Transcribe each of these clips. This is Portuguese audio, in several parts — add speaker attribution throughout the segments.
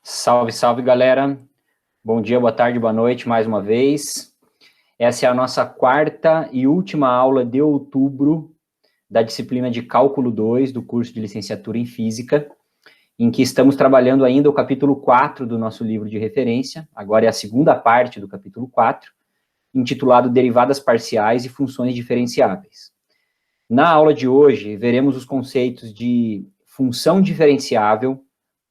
Speaker 1: Salve, salve, galera. Bom dia, boa tarde, boa noite, mais uma vez. Essa é a nossa quarta e última aula de outubro da disciplina de Cálculo 2 do curso de Licenciatura em Física, em que estamos trabalhando ainda o capítulo 4 do nosso livro de referência. Agora é a segunda parte do capítulo 4, intitulado Derivadas Parciais e Funções Diferenciáveis. Na aula de hoje, veremos os conceitos de função diferenciável,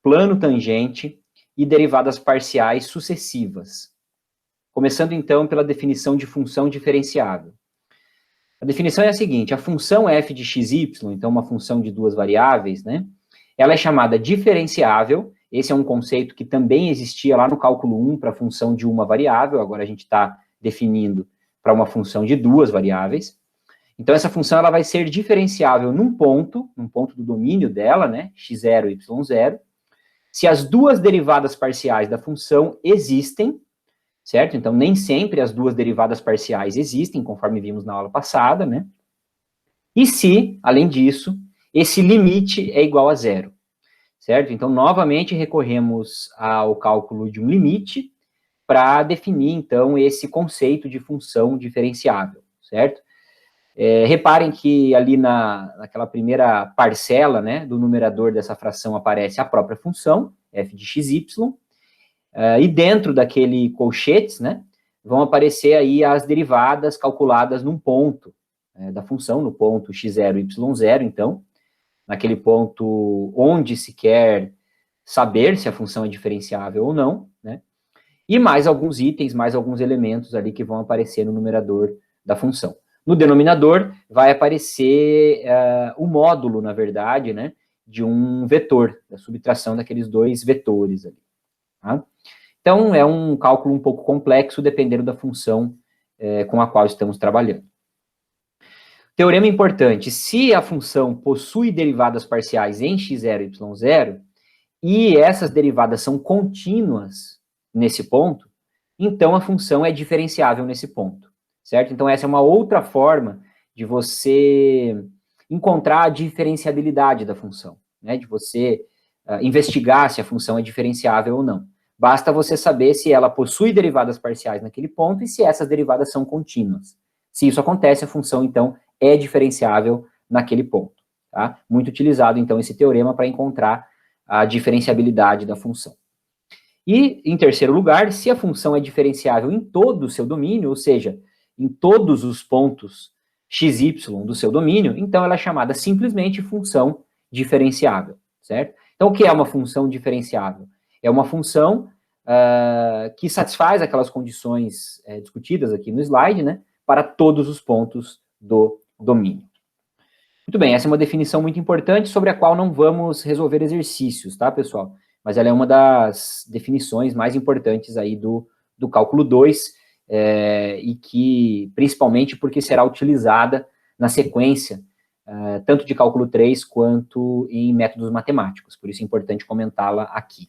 Speaker 1: plano tangente e derivadas parciais sucessivas. Começando, então, pela definição de função diferenciável. A definição é a seguinte: a função f de xy, então uma função de duas variáveis, né? Ela é chamada diferenciável. Esse é um conceito que também existia lá no cálculo 1 para a função de uma variável, agora a gente está definindo para uma função de duas variáveis. Então, essa função ela vai ser diferenciável num ponto do domínio dela, né? x0 e y0, se as duas derivadas parciais da função existem, certo? Então, nem sempre as duas derivadas parciais existem, conforme vimos na aula passada, né? E se, além disso, esse limite é igual a zero, certo? Então, novamente, recorremos ao cálculo de um limite para definir, então, esse conceito de função diferenciável, certo? Reparem que ali naquela primeira parcela, né, do numerador dessa fração aparece a própria função, f de xy, e dentro daquele colchetes, né, vão aparecer aí as derivadas calculadas num ponto da função, no ponto x0, y0, então, naquele ponto onde se quer saber se a função é diferenciável ou não, né, e mais alguns itens, mais alguns elementos ali que vão aparecer no numerador da função. No denominador vai aparecer o módulo, na verdade, né, de um vetor, da subtração daqueles dois vetores ali. Tá? Então, é um cálculo um pouco complexo, dependendo da função com a qual estamos trabalhando. Teorema importante: se a função possui derivadas parciais em x0 e y0, e essas derivadas são contínuas nesse ponto, então a função é diferenciável nesse ponto. Certo? Então, essa é uma outra forma de você encontrar a diferenciabilidade da função, né? De você investigar se a função é diferenciável ou não. Basta você saber se ela possui derivadas parciais naquele ponto e se essas derivadas são contínuas. Se isso acontece, a função, então, é diferenciável naquele ponto. Tá? Muito utilizado, então, esse teorema para encontrar a diferenciabilidade da função. E, em terceiro lugar, se a função é diferenciável em todo o seu domínio, ou seja, em todos os pontos xy do seu domínio, então ela é chamada simplesmente função diferenciável, certo? Então, o que é uma função diferenciável? É uma função que satisfaz aquelas condições discutidas aqui no slide, né, para todos os pontos do domínio. Muito bem, essa é uma definição muito importante sobre a qual não vamos resolver exercícios, tá, pessoal? Mas ela é uma das definições mais importantes aí do cálculo 2, e que, principalmente porque será utilizada na sequência, tanto de cálculo 3 quanto em métodos matemáticos, por isso é importante comentá-la aqui.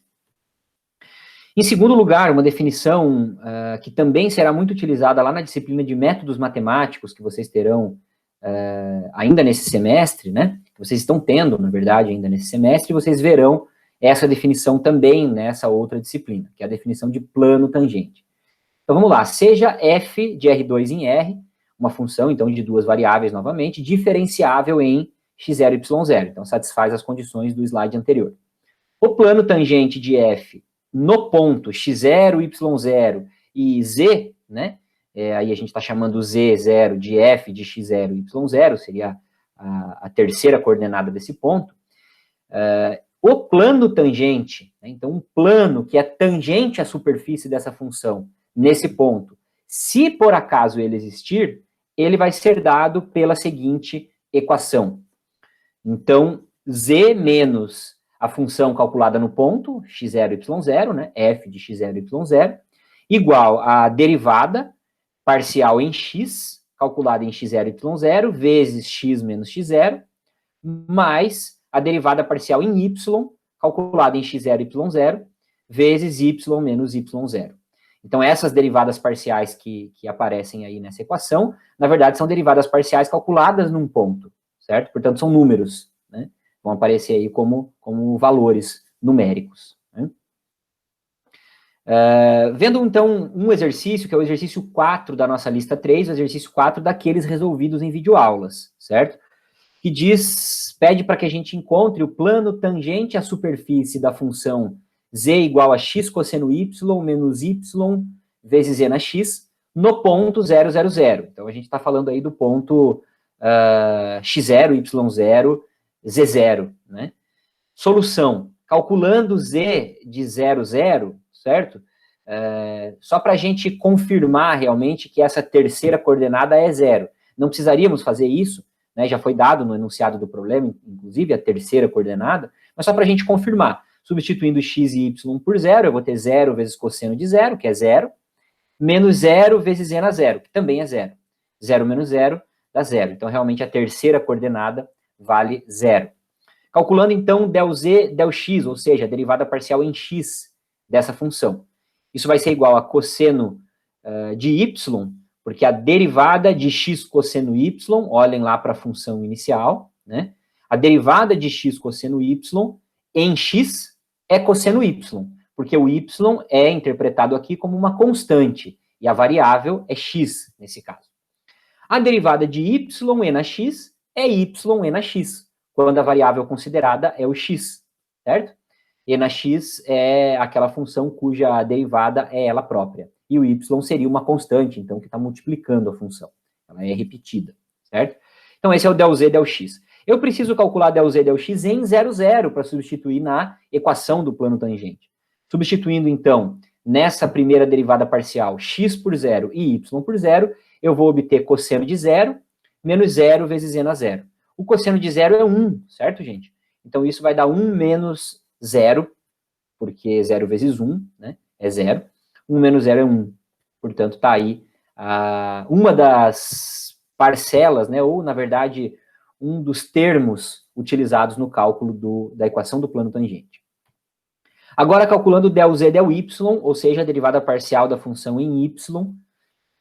Speaker 1: Em segundo lugar, uma definição que também será muito utilizada lá na disciplina de métodos matemáticos, que vocês terão ainda nesse semestre, né, que vocês estão tendo, na verdade, ainda nesse semestre, vocês verão essa definição também nessa outra disciplina, que é a definição de plano tangente. Então, vamos lá. Seja f de R2 em R, uma função, então, de duas variáveis, novamente, diferenciável em x0 e y0. Então, satisfaz as condições do slide anterior. O plano tangente de f no ponto x0, y0 e z, né? Aí a gente está chamando z0 de f de x0 e y0, seria a terceira coordenada desse ponto. O plano tangente, né? Então, um plano que é tangente à superfície dessa função, nesse ponto, se por acaso ele existir, ele vai ser dado pela seguinte equação. Então, z menos a função calculada no ponto, x0, y0, né, f de x0, y0, igual a derivada parcial em x, calculada em x0, y0, vezes x menos x0, mais a derivada parcial em y, calculada em x0, y0, vezes y menos y0. Então, essas derivadas parciais que aparecem aí nessa equação, na verdade, são derivadas parciais calculadas num ponto, certo? Portanto, são números, né? Vão aparecer aí como valores numéricos, né? Vendo, então, um exercício, que é o exercício 4 da nossa lista 3, o exercício 4 daqueles resolvidos em videoaulas, certo? Que pede para que a gente encontre o plano tangente à superfície da função z igual a x cosseno y menos y vezes z na x, no ponto 0, 0, 0. Então, a gente está falando aí do ponto x0, y0, z0, né? Solução. Calculando z de 0, 0, certo? Só para a gente confirmar realmente que essa terceira coordenada é 0. Não precisaríamos fazer isso, né? Já foi dado no enunciado do problema, inclusive, a terceira coordenada, mas só para a gente confirmar. Substituindo x e y por 0, eu vou ter 0 vezes cosseno de 0, que é 0, menos 0 vezes z na 0, que também é 0. 0 menos 0 dá 0. Então, realmente, a terceira coordenada vale 0. Calculando, então, del z, del x, ou seja, a derivada parcial em x dessa função. Isso vai ser igual a cosseno de y, porque a derivada de x cosseno y, olhem lá para a função inicial, né? A derivada de x cosseno y em x é cosseno y, porque o y é interpretado aqui como uma constante, e a variável é x, nesse caso. A derivada de y e na x é y e na x, quando a variável considerada é o x, certo? E na x é aquela função cuja derivada é ela própria. E o y seria uma constante, então, que está multiplicando a função. Ela é repetida, certo? Então, esse é o del z, del x. Eu preciso calcular del z, del x em 0, 0, para substituir na equação do plano tangente. Substituindo, então, nessa primeira derivada parcial, x por 0 e y por 0, eu vou obter cosseno de 0 menos 0 vezes z na 0. O cosseno de 0 é 1, certo, gente? Então, isso vai dar 1 menos 0, porque 0 vezes 1, né, é 0. 1 menos 0 é 1. Portanto, está aí uma das parcelas, né, ou, na verdade, um dos termos utilizados no cálculo da equação do plano tangente. Agora, calculando del z, del y, ou seja, a derivada parcial da função em y,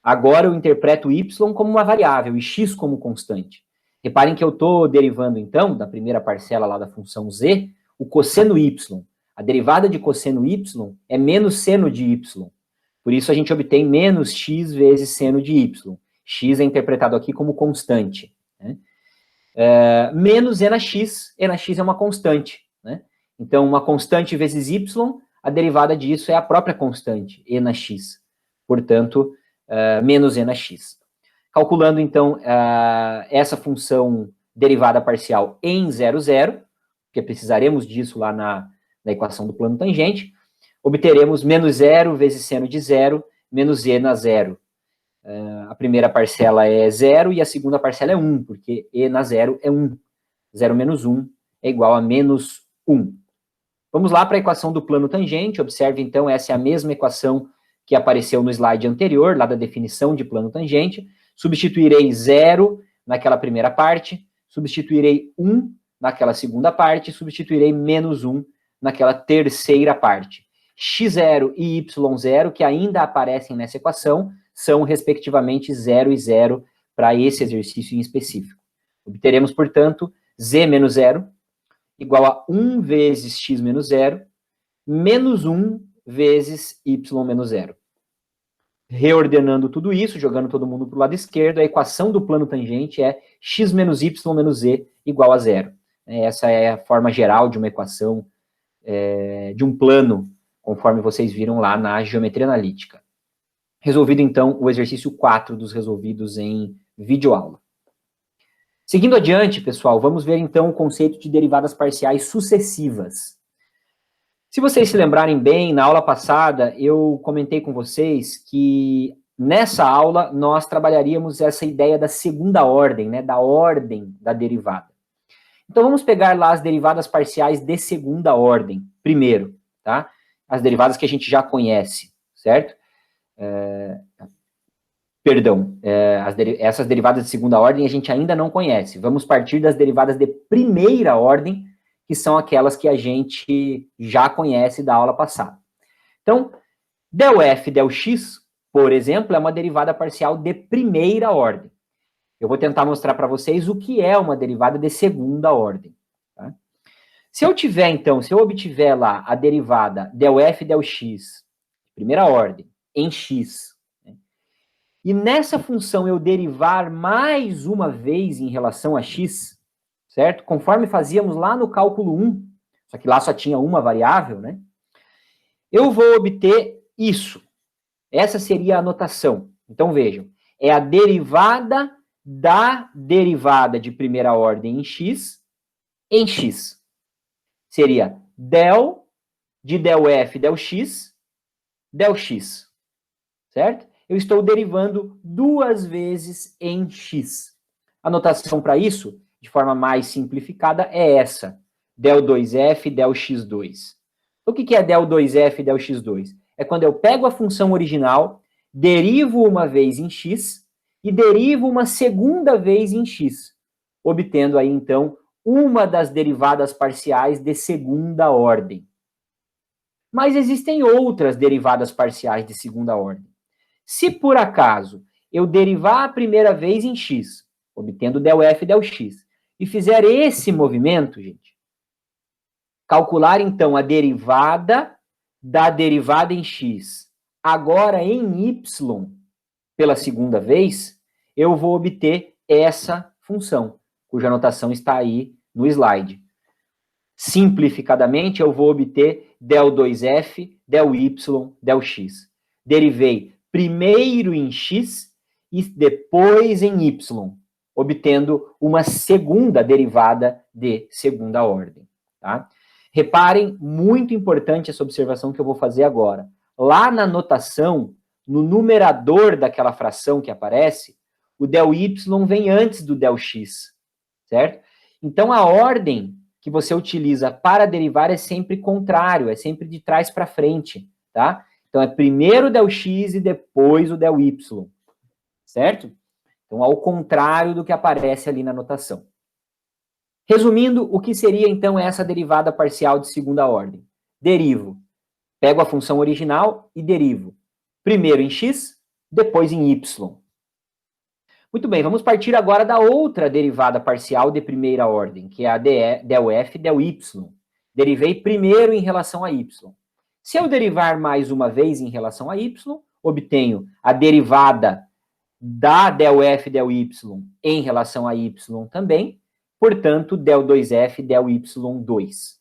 Speaker 1: agora eu interpreto y como uma variável e x como constante. Reparem que eu estou derivando, então, da primeira parcela lá da função z, o cosseno y. A derivada de cosseno y é menos seno de y. Por isso, a gente obtém menos x vezes seno de y. X é interpretado aqui como constante, né? Menos e na x é uma constante, né? Então, uma constante vezes y, a derivada disso é a própria constante, e na x. Portanto, menos e na x. Calculando, então, essa função derivada parcial em 0, 0, porque precisaremos disso lá na equação do plano tangente, obteremos menos 0 vezes seno de 0, menos e na 0. A primeira parcela é 0 e a segunda parcela é 1, porque e na 0 é 1. 0 menos 1 é igual a menos 1. Vamos lá para a equação do plano tangente. Observe, então, essa é a mesma equação que apareceu no slide anterior, lá da definição de plano tangente. Substituirei 0 naquela primeira parte, substituirei 1 naquela segunda parte, substituirei menos 1 naquela terceira parte. x0 e y0, que ainda aparecem nessa equação, são, respectivamente, 0 e 0 para esse exercício em específico. Obteremos, portanto, z menos 0 igual a 1 vezes x menos 0, menos 1 vezes y menos 0. Reordenando tudo isso, jogando todo mundo para o lado esquerdo, a equação do plano tangente é x menos y menos z igual a 0. Essa é a forma geral de uma equação de um plano, conforme vocês viram lá na geometria analítica. Resolvido, então, o exercício 4 dos resolvidos em videoaula. Seguindo adiante, pessoal, vamos ver, então, o conceito de derivadas parciais sucessivas. Se vocês se lembrarem bem, na aula passada, eu comentei com vocês que, nessa aula, nós trabalharíamos essa ideia da segunda ordem, né, da ordem da derivada. Então, vamos pegar lá as derivadas parciais de segunda ordem, primeiro, tá? As derivadas que a gente já conhece, certo? Essas derivadas de segunda ordem a gente ainda não conhece. Vamos partir das derivadas de primeira ordem, que são aquelas que a gente já conhece da aula passada. Então, del f, del x, por exemplo, é uma derivada parcial de primeira ordem. Eu vou tentar mostrar para vocês o que é uma derivada de segunda ordem. Tá? Se eu obtiver lá a derivada del f, del x, primeira ordem, em x. E nessa função eu derivar mais uma vez em relação a x, certo? Conforme fazíamos lá no cálculo 1, só que lá só tinha uma variável, né? Eu vou obter isso. Essa seria a notação. Então, vejam, é a derivada da derivada de primeira ordem em x. Seria del de del f, del x, certo? Eu estou derivando duas vezes em x. A notação para isso, de forma mais simplificada, é essa. Del 2f, del x2. O que é del 2f, del x2? É quando eu pego a função original, derivo uma vez em x e derivo uma segunda vez em x, obtendo aí, então, uma das derivadas parciais de segunda ordem. Mas existem outras derivadas parciais de segunda ordem. Se por acaso eu derivar a primeira vez em x, obtendo del f, del x, e fizer esse movimento, gente, calcular então a derivada da derivada em x, agora em y, pela segunda vez, eu vou obter essa função, cuja notação está aí no slide. Simplificadamente, eu vou obter del 2f, del y, del x. Derivei primeiro em x e depois em y, obtendo uma segunda derivada de segunda ordem. Tá? Reparem, muito importante essa observação que eu vou fazer agora. Lá na notação, no numerador daquela fração que aparece, o del y vem antes do del x, certo? Então, a ordem que você utiliza para derivar é sempre contrário, é sempre de trás para frente, tá? Então, é primeiro o del x e depois o del y, certo? Então, ao contrário do que aparece ali na notação. Resumindo, o que seria, então, essa derivada parcial de segunda ordem? Derivo. Pego a função original e derivo. Primeiro em x, depois em y. Muito bem, vamos partir agora da outra derivada parcial de primeira ordem, que é a del f, del y. Derivei primeiro em relação a y. Se eu derivar mais uma vez em relação a y, obtenho a derivada da del f, del y em relação a y também, portanto, del 2f, del y2.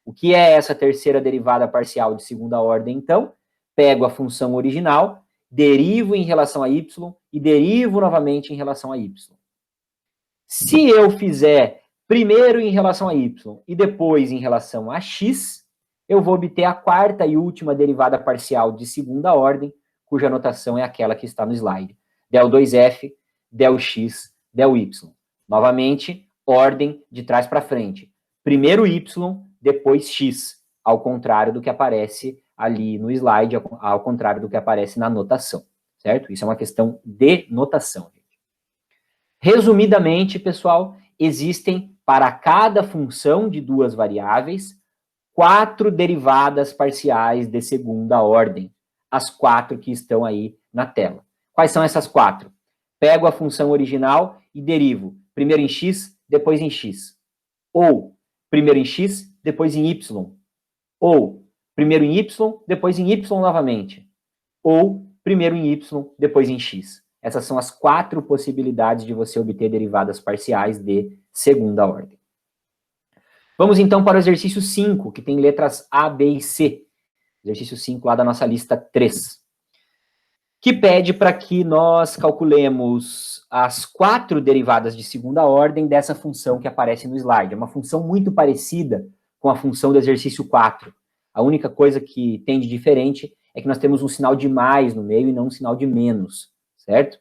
Speaker 1: O que é essa terceira derivada parcial de segunda ordem, então? Pego a função original, derivo em relação a y e derivo novamente em relação a y. Se eu fizer primeiro em relação a y e depois em relação a x, eu vou obter a quarta e última derivada parcial de segunda ordem, cuja notação é aquela que está no slide. Del 2f, del x, del y. Novamente, ordem de trás para frente. Primeiro y, depois x, ao contrário do que aparece ali no slide, ao contrário do que aparece na notação, certo? Isso é uma questão de notação. Resumidamente, pessoal, existem para cada função de duas variáveis 4 derivadas parciais de segunda ordem, as 4 que estão aí na tela. Quais são essas 4? Pego a função original e derivo primeiro em x, depois em x. Ou primeiro em x, depois em y. Ou primeiro em y, depois em y novamente. Ou primeiro em y, depois em x. Essas são as 4 possibilidades de você obter derivadas parciais de segunda ordem. Vamos então para o exercício 5, que tem letras A, B e C. Exercício 5 lá da nossa lista 3. Que pede para que nós calculemos as 4 derivadas de segunda ordem dessa função que aparece no slide. É uma função muito parecida com a função do exercício 4. A única coisa que tem de diferente é que nós temos um sinal de mais no meio e não um sinal de menos, certo?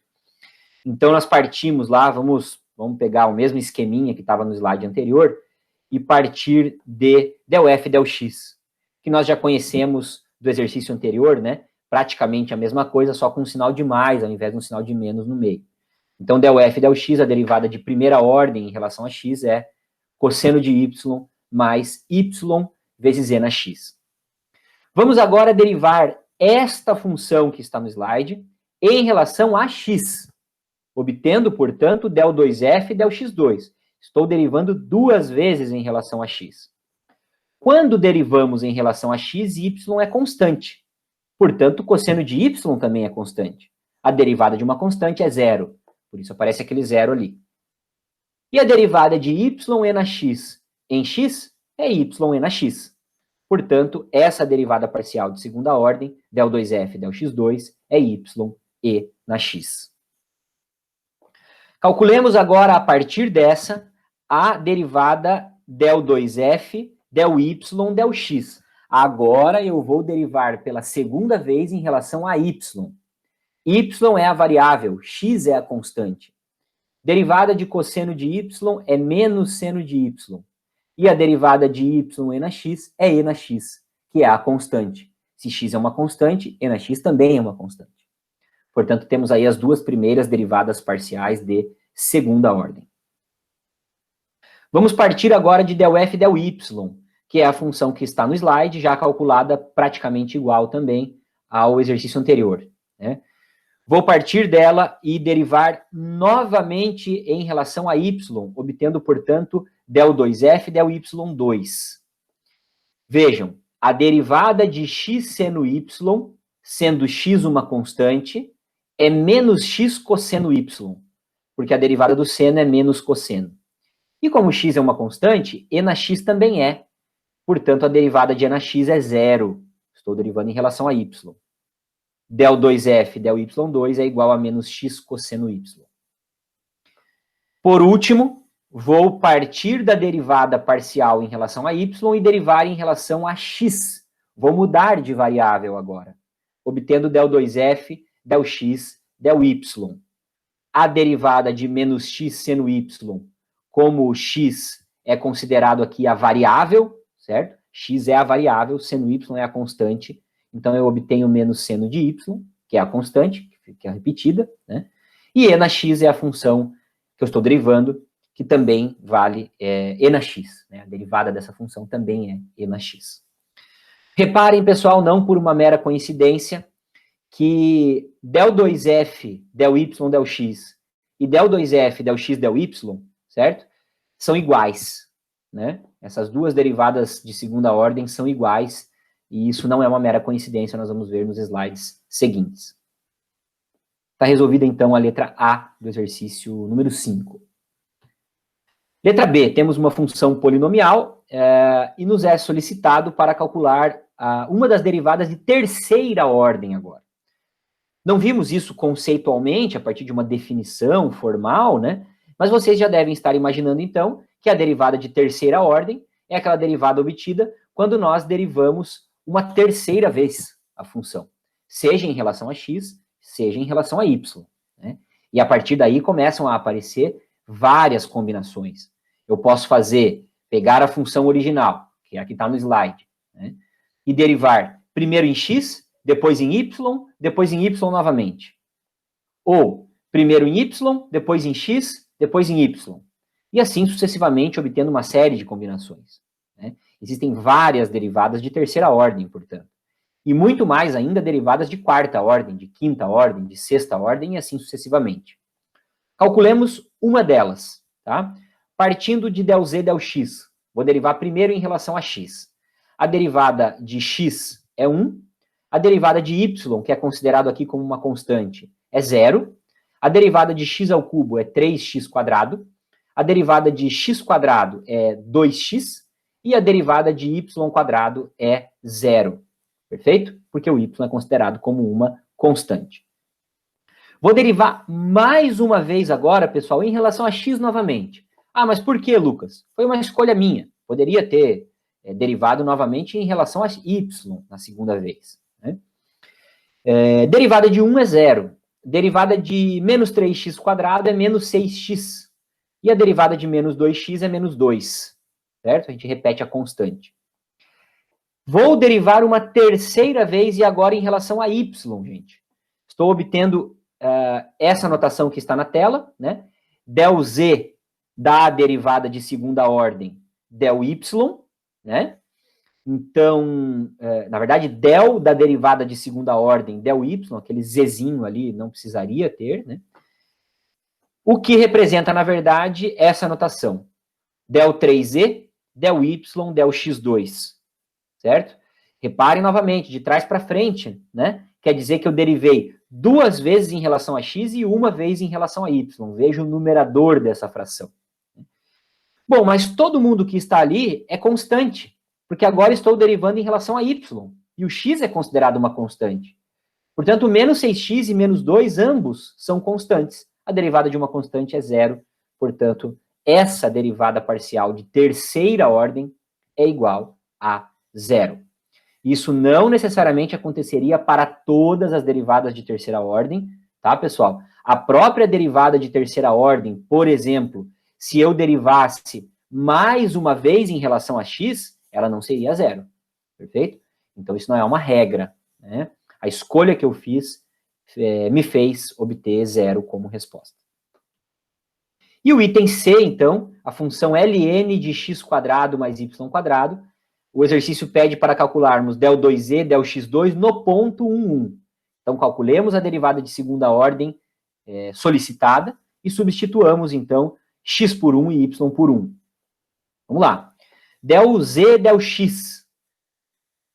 Speaker 1: Então, nós partimos lá, vamos pegar o mesmo esqueminha que estava no slide anterior e partir de del f, del x, que nós já conhecemos do exercício anterior, né? Praticamente a mesma coisa, só com um sinal de mais ao invés de um sinal de menos no meio. Então, del f, del x, a derivada de primeira ordem em relação a x é cosseno de y mais y vezes e na x. Vamos agora derivar esta função que está no slide em relação a x, obtendo, portanto, del 2f, del x2. Estou derivando duas vezes em relação a x. Quando derivamos em relação a x, y é constante. Portanto, o cosseno de y também é constante. A derivada de uma constante é zero. Por isso aparece aquele zero ali. E a derivada de y na x em x é y na x. Portanto, essa derivada parcial de segunda ordem, del2f, del x2, é y e na x. Calculemos agora, a partir dessa, a derivada del2f, del y, del x. Agora eu vou derivar pela segunda vez em relação a y. Y é a variável, x é a constante. Derivada de cosseno de y é menos seno de y. E a derivada de y e na x é e na x, que é a constante. Se x é uma constante, e na x também é uma constante. Portanto, temos aí as duas primeiras derivadas parciais de segunda ordem. Vamos partir agora de del f e del y, que é a função que está no slide, já calculada praticamente igual também ao exercício anterior, né? Vou partir dela e derivar novamente em relação a y, obtendo, portanto, del2f, del y2. Vejam, a derivada de x seno y, sendo x uma constante, é menos x cosseno y, porque a derivada do seno é menos cosseno. E como x é uma constante, e na x também é. Portanto, a derivada de e na x é zero. Estou derivando em relação a y. Del2f, del y2 é igual a menos x cosseno y. Por último, vou partir da derivada parcial em relação a y e derivar em relação a x. Vou mudar de variável agora, obtendo del2f, del x, del y. A derivada de menos x seno y, como o x é considerado aqui a variável, certo? X é a variável, seno y é a constante. Então, eu obtenho menos seno de y, que é a constante, que é a repetida, né? E e na x é a função que eu estou derivando, que também vale e na x, né? A derivada dessa função também é e na x. Reparem, pessoal, não por uma mera coincidência, que del2f, del y, del x, e del2f, del x, del y, certo? São iguais, né? Essas duas derivadas de segunda ordem são iguais, e isso não é uma mera coincidência, nós vamos ver nos slides seguintes. Está resolvida, então, a letra A do exercício número 5. Letra B, temos uma função polinomial e nos é solicitado para calcular uma das derivadas de terceira ordem agora. Não vimos isso conceitualmente, a partir de uma definição formal, né? Mas vocês já devem estar imaginando, então, que a derivada de terceira ordem é aquela derivada obtida quando nós derivamos uma terceira vez a função, seja em relação a x, seja em relação a y, né? E a partir daí começam a aparecer várias combinações. Eu posso pegar a função original, que é a que está no slide, né? E derivar primeiro em x, depois em y, depois em y novamente. Ou primeiro em y, depois em x, depois em y. E assim sucessivamente, obtendo uma série de combinações, né? Existem várias derivadas de terceira ordem, portanto. E muito mais ainda derivadas de quarta ordem, de quinta ordem, de sexta ordem e assim sucessivamente. Calculemos uma delas, tá? Partindo de del z, del x. Vou derivar primeiro em relação a x. A derivada de x é 1. A derivada de y, que é considerado aqui como uma constante, é 0. A derivada de x ao cubo é 3x². A derivada de x² é 2x. E a derivada de y² é 0. Perfeito? Porque o y é considerado como uma constante. Vou derivar mais uma vez agora, pessoal, em relação a x novamente. Ah, mas por que, Lucas? Foi uma escolha minha. Poderia ter derivado novamente em relação a y na segunda vez, né? Derivada de 1 é 0. Derivada de menos 3x² é menos 6x. E a derivada de menos 2x é menos 2. Certo? A gente repete a constante. Vou derivar uma terceira vez e agora em relação a y, gente. Estou obtendo essa notação que está na tela, né? Del z da derivada de segunda ordem, del y, né? Então, na verdade, del da derivada de segunda ordem, del y, aquele zzinho ali não precisaria ter, né? O que representa, na verdade, essa notação. Del 3z, del y, del x2. Certo? Reparem novamente, de trás para frente, né? Quer dizer que eu derivei 2 vezes em relação a x e 1 vez em relação a y. Veja o numerador dessa fração. Bom, mas todo mundo que está ali é constante, porque agora estou derivando em relação a y, e o x é considerado uma constante. Portanto, menos 6x e menos 2, ambos são constantes. A derivada de uma constante é zero, portanto, essa derivada parcial de terceira ordem é igual a zero. Isso não necessariamente aconteceria para todas as derivadas de terceira ordem, tá, pessoal? A própria derivada de terceira ordem, por exemplo, se eu derivasse mais uma vez em relação a x, ela não seria zero, perfeito? Então, isso não é uma regra, né? A escolha que eu fiz me fez obter zero como resposta. E o item C, então, a função ln de x² mais y², o exercício pede para calcularmos del2e, del x2 no ponto 1,1. Então, calculemos a derivada de segunda ordem solicitada e substituamos, então, x por 1 e y por 1. Vamos lá. Del z, del x.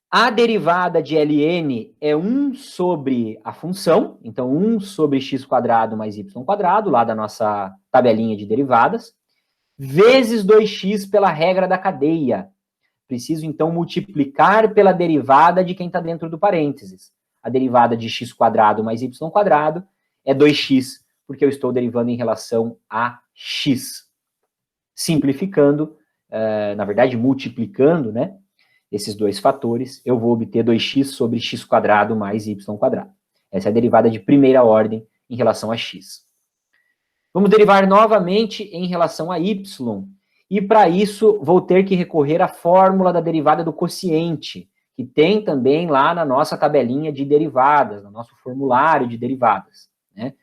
Speaker 1: A derivada de ln é 1 sobre a função, então 1 sobre x² mais y², lá da nossa tabelinha de derivadas, vezes 2x pela regra da cadeia. Preciso, então, multiplicar pela derivada de quem está dentro do parênteses. A derivada de x² mais y² é 2x, porque eu estou derivando em relação a x. Simplificando, na verdade, multiplicando, né, esses dois fatores, eu vou obter 2x sobre x² mais y². Essa é a derivada de primeira ordem em relação a x. Vamos derivar novamente em relação a y. E para isso, vou ter que recorrer à fórmula da derivada do quociente, que tem também lá na nossa tabelinha de derivadas, no nosso formulário de derivadas, né?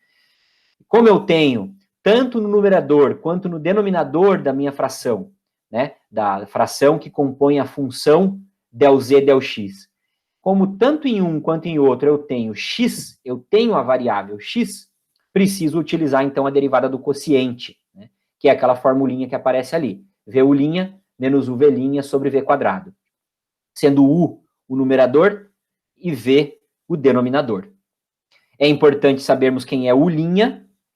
Speaker 1: Como eu tenho, tanto no numerador quanto no denominador da minha fração, né, da fração que compõe a função del z, del x, como tanto em um quanto em outro eu tenho x, eu tenho a variável x, preciso utilizar, então, a derivada do quociente, né, que é aquela formulinha que aparece ali. VU' menos UV' sobre V². Sendo U o numerador e V o denominador. É importante sabermos quem é U',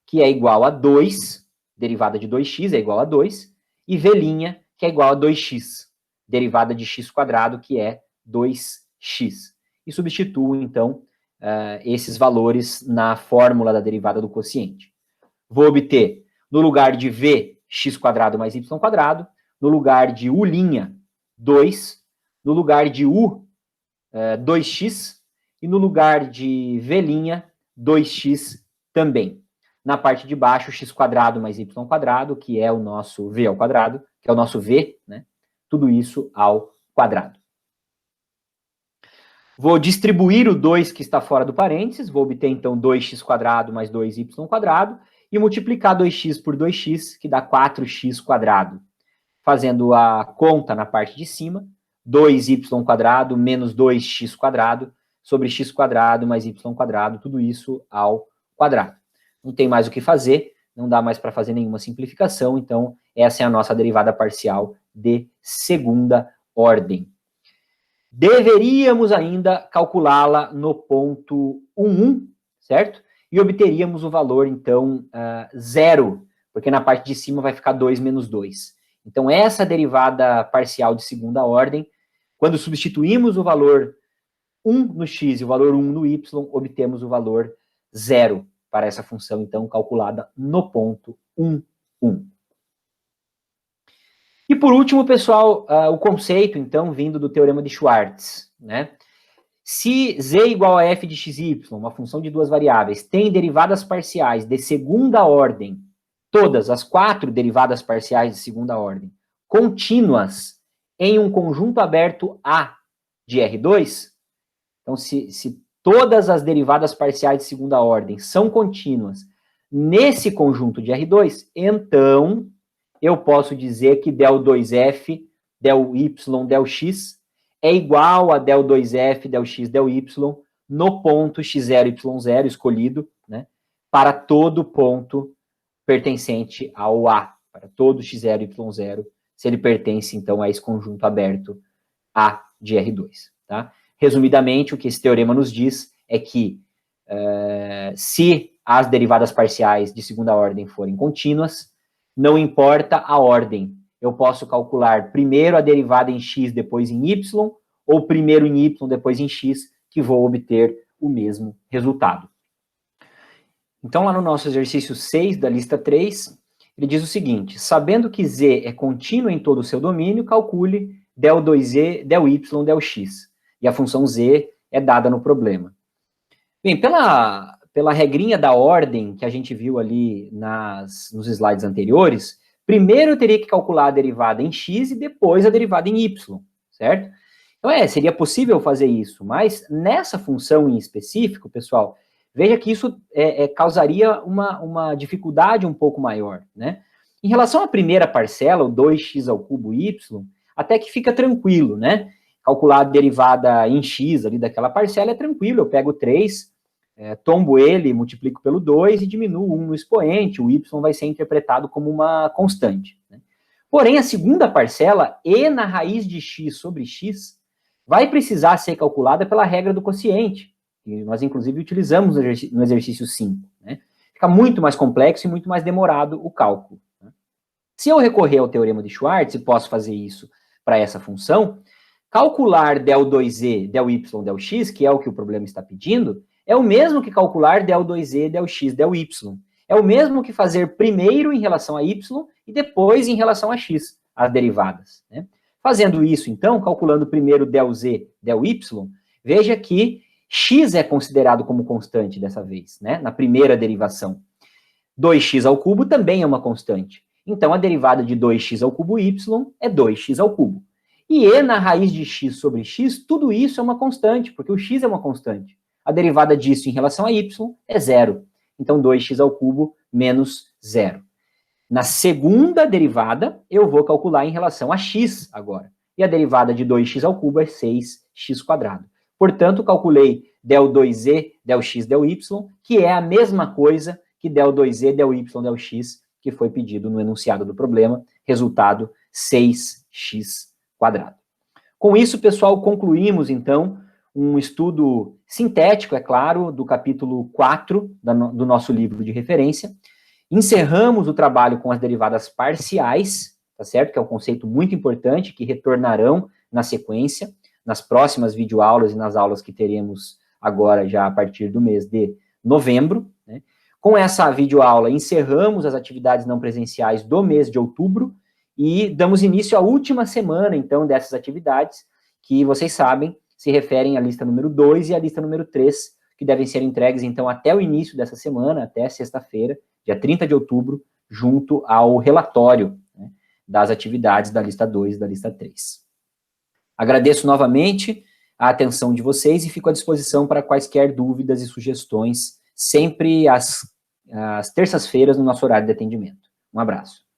Speaker 1: que é igual a 2, derivada de 2x é igual a 2, e V', que é igual a 2x, derivada de x², que é 2x. E substituo, então, esses valores na fórmula da derivada do quociente. Vou obter, no lugar de V, x² mais y², no lugar de U', 2, no lugar de U, 2x, e no lugar de V', 2x também. Na parte de baixo, x² mais y², que é o nosso v ao quadrado, que é o nosso v, né? Tudo isso ao quadrado. Vou distribuir o 2 que está fora do parênteses, vou obter, então, 2x² mais 2y², e multiplicar 2x por 2x, que dá 4x². Fazendo a conta na parte de cima, 2y² menos 2x² sobre x² mais y², tudo isso ao quadrado. Não tem mais o que fazer, não dá mais para fazer nenhuma simplificação, então essa é a nossa derivada parcial de segunda ordem. Deveríamos ainda calculá-la no ponto 1,1, certo? E obteríamos o valor, então, zero, porque na parte de cima vai ficar 2 menos 2. Então, essa derivada parcial de segunda ordem, quando substituímos o valor 1 no x e o valor 1 no y, obtemos o valor zero para essa função, então, calculada no ponto 1,1. E por último, pessoal, o conceito, então, vindo do teorema de Schwartz, né? Se z igual a f de xy, uma função de duas variáveis, tem derivadas parciais de segunda ordem, todas as 4 derivadas parciais de segunda ordem, contínuas em um conjunto aberto A de R2, então, se todas as derivadas parciais de segunda ordem são contínuas nesse conjunto de R2, então eu posso dizer que del 2f, del y, del x é igual a del 2f, del x, del y no ponto x0, y0 escolhido, né, para todo ponto pertencente ao A, para todo x0, y0, se ele pertence, então, a esse conjunto aberto A de R2. tá? Resumidamente, o que esse teorema nos diz é que se as derivadas parciais de segunda ordem forem contínuas, não importa a ordem. Eu posso calcular primeiro a derivada em x, depois em y, ou primeiro em y, depois em x, que vou obter o mesmo resultado. Então, lá no nosso exercício 6 da lista 3, ele diz o seguinte: sabendo que z é contínuo em todo o seu domínio, calcule del 2z, del y, del x. E a função z é dada no problema. Bem, pela regrinha da ordem que a gente viu ali nos slides anteriores, primeiro eu teria que calcular a derivada em x e depois a derivada em y, certo? Então, seria possível fazer isso, mas nessa função em específico, pessoal, veja que isso causaria uma dificuldade um pouco maior, né? Em relação à primeira parcela, o 2x ao cubo y, até que fica tranquilo, né? Calcular a derivada em x ali daquela parcela é tranquilo, eu pego 3, tombo ele, multiplico pelo 2 e diminuo 1 no expoente, o y vai ser interpretado como uma constante, né? Porém, a segunda parcela, e na raiz de x sobre x, vai precisar ser calculada pela regra do quociente, que nós, inclusive, utilizamos no exercício 5. Né? Fica muito mais complexo e muito mais demorado o cálculo. Né? Se eu recorrer ao teorema de Schwartz, e posso fazer isso para essa função, calcular del 2z, del y, del x, que é o que o problema está pedindo, é o mesmo que calcular del 2z, del x, del y. É o mesmo que fazer primeiro em relação a y e depois em relação a x, as derivadas. Né? Fazendo isso, então, calculando primeiro del z, del y, veja que x é considerado como constante dessa vez, né? Na primeira derivação. 2x ao cubo também é uma constante. Então, a derivada de 2x ao cubo y é 2x ao cubo. E na raiz de x sobre x, tudo isso é uma constante, porque o x é uma constante. A derivada disso em relação a y é 0. Então, 2x ao cubo menos 0. Na segunda derivada, eu vou calcular em relação a x agora. E a derivada de 2x ao cubo é 6x². Portanto, calculei del 2z, del x, del y, que é a mesma coisa que del 2z, del y, del x, que foi pedido no enunciado do problema. Resultado, 6x². Com isso, pessoal, concluímos, então, um estudo sintético, é claro, do capítulo 4 do nosso livro de referência. Encerramos o trabalho com as derivadas parciais, tá certo? Que é um conceito muito importante, que retornarão na sequência, nas próximas videoaulas e nas aulas que teremos agora já a partir do mês de novembro. Né? Com essa videoaula, encerramos as atividades não presenciais do mês de outubro e damos início à última semana, então, dessas atividades, que vocês sabem, se referem à lista número 2 e à lista número 3, que devem ser entregues, então, até o início dessa semana, até sexta-feira, dia 30 de outubro, junto ao relatório, né, das atividades da lista 2 e da lista 3. Agradeço novamente a atenção de vocês e fico à disposição para quaisquer dúvidas e sugestões, sempre às terças-feiras no nosso horário de atendimento. Um abraço.